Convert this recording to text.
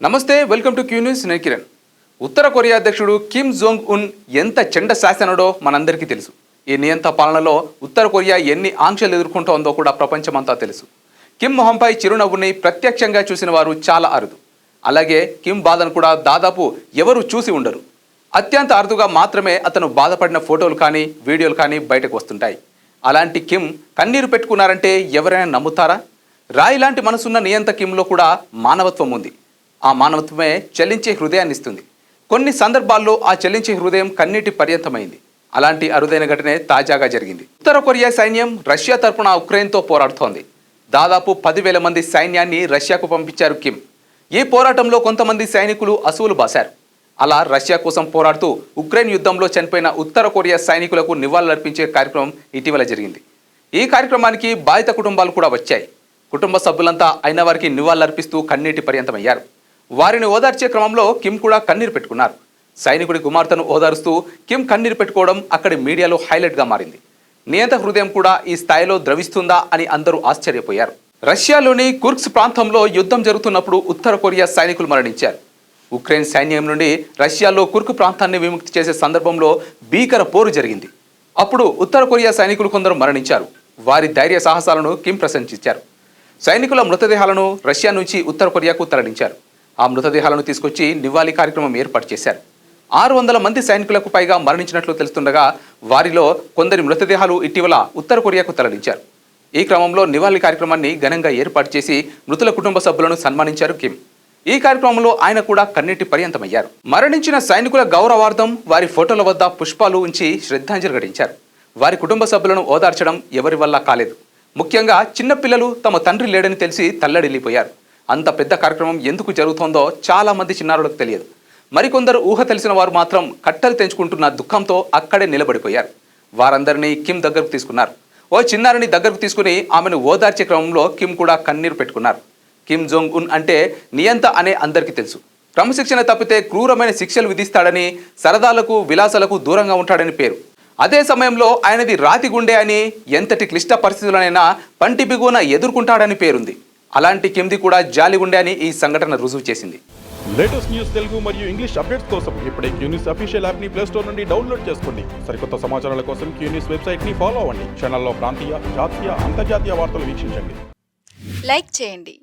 నమస్తే, welcome to Q news. నేను కిరణ్. ఉత్తర Korea అధ్యక్షుడు కిమ్ జోంగ్ ఉన్ ఎంత చెండ శాసనుడో మనందరికీ తెలుసు. ఈ నియంత పాలనలో ఉత్తర కొరియా ఎన్ని ఆంక్షలు ఎదుర్కొంటోందో కూడా ప్రపంచమంతా తెలుసు. కిమ్ మొహంపై చిరునవ్వుని ప్రత్యక్షంగా చూసిన వారు చాలా అరుదు. అలాగే కిమ్ బాధను కూడా దాదాపు ఎవరు చూసి ఉండరు. అత్యంత అరుదుగా మాత్రమే అతను బాధపడిన ఫోటోలు కానీ వీడియోలు కానీ బయటకు వస్తుంటాయి. అలాంటి కిమ్ కన్నీరు పెట్టుకున్నారంటే ఎవరైనా నమ్ముతారా? రాయి లాంటి మనసున్న నియంత కిమ్లో కూడా మానవత్వం ఉంది. ఆ మానవత్వమే చలించే హృదయాన్ని ఇస్తుంది. కొన్ని సందర్భాల్లో ఆ చలించే హృదయం కన్నీటి పర్యంతమైంది. అలాంటి అరుదైన ఘటనే తాజాగా జరిగింది. ఉత్తర కొరియా సైన్యం రష్యా తరపున ఉక్రెయిన్తో పోరాడుతోంది. దాదాపు 10,000 మంది సైన్యాన్ని రష్యాకు పంపించారు కిమ్. ఈ పోరాటంలో కొంతమంది సైనికులు అసువులు బాశారు. అలా రష్యా కోసం పోరాడుతూ ఉక్రెయిన్ యుద్ధంలో చనిపోయిన ఉత్తర కొరియా సైనికులకు నివాళులర్పించే కార్యక్రమం ఇటీవల జరిగింది. ఈ కార్యక్రమానికి బాధిత కుటుంబాలు కూడా వచ్చాయి. కుటుంబ సభ్యులంతా అయిన వారికి నివాళులర్పిస్తూ కన్నీటి పర్యంతమయ్యారు. వారిని ఓదార్చే క్రమంలో కిమ్ కూడా కన్నీరు పెట్టుకున్నారు. సైనికుడి కుమార్తెను ఓదారుస్తూ కిమ్ కన్నీరు పెట్టుకోవడం అక్కడి మీడియాలో హైలైట్గా మారింది. నియంత హృదయం కూడా ఈ స్థాయిలో ద్రవిస్తుందా అని అందరూ ఆశ్చర్యపోయారు. రష్యాలోని కుర్స్క్ ప్రాంతంలో యుద్ధం జరుగుతున్నప్పుడు ఉత్తర కొరియా సైనికులు మరణించారు. ఉక్రెయిన్ సైన్యం నుండి రష్యాలో కుర్క్ ప్రాంతాన్ని విముక్తి చేసే సందర్భంలో భీకర పోరు జరిగింది. అప్పుడు ఉత్తర కొరియా సైనికులు కొందరు మరణించారు. వారి ధైర్య సాహసాలను కిమ్ ప్రశంసించారు. సైనికుల మృతదేహాలను రష్యా నుంచి ఉత్తర కొరియాకు తరలించారు. ఆ మృతదేహాలను తీసుకొచ్చి నివాళి కార్యక్రమం ఏర్పాటు చేశారు. 600 మంది సైనికులకు పైగా మరణించినట్లు తెలుస్తుండగా వారిలో కొందరి మృతదేహాలు ఇటీవల ఉత్తర కొరియాకు తరలించారు. ఈ క్రమంలో నివాళి కార్యక్రమాన్ని ఘనంగా ఏర్పాటు చేసి మృతుల కుటుంబ సభ్యులను సన్మానించారు కిమ్. ఈ కార్యక్రమంలో ఆయన కూడా కన్నీటి పర్యంతమయ్యారు. మరణించిన సైనికుల గౌరవార్థం వారి ఫోటోల వద్ద పుష్పాలు ఉంచి శ్రద్ధాంజలి ఘటించారు. వారి కుటుంబ సభ్యులను ఓదార్చడం ఎవరి వల్ల కాలేదు. ముఖ్యంగా చిన్నపిల్లలు తమ తండ్రి లేడని తెలిసి తల్లడిల్లిపోయారు. అంత పెద్ద కార్యక్రమం ఎందుకు జరుగుతోందో చాలా మంది చిన్నారులకు తెలియదు. మరికొందరు ఊహ తెలిసిన వారు మాత్రం కట్టలు తెంచుకుంటున్న దుఃఖంతో అక్కడే నిలబడిపోయారు. వారందరినీ కిమ్ దగ్గరకు తీసుకున్నారు. ఓ చిన్నారిని దగ్గరకు తీసుకుని ఆమెను ఓదార్చే క్రమంలో కిమ్ కూడా కన్నీరు పెట్టుకున్నారు. కిమ్ జోంగ్ ఉన్ అంటే నియంత అనే అందరికీ తెలుసు. క్రమశిక్షణ తప్పితే క్రూరమైన శిక్షలు విధిస్తాడని, సరదాలకు విలాసాలకు దూరంగా ఉంటాడని పేరు. అదే సమయంలో ఆయనది రాతి గుండె అని, ఎంతటి క్లిష్ట పరిస్థితులనైనా పంటి బిగున ఎదుర్కొంటాడని పేరుంది. అలాంటి కిమ్ది కూడా జాలి గుండె అని ఈ సంఘటన రుజువు చేసింది. లేటెస్ట్ న్యూస్ తెలుగు మరియు ఇంగ్లీష్ అప్డేట్స్ కోసం ఇప్పుడే క్యూ న్యూస్ అఫీషియల్ యాప్ ని ప్లే స్టోర్ నుండి డౌన్లోడ్ చేసుకోండి. సరికొత్త సమాచారాల కోసం క్యూ న్యూస్ వెబ్సైట్ ని ఫాలో అవ్వండి. ఛానల్లో ప్రాంతీయ, జాతీయ, అంతర్జాతీయ వార్తలు వీక్షించండి. లైక్ చేయండి.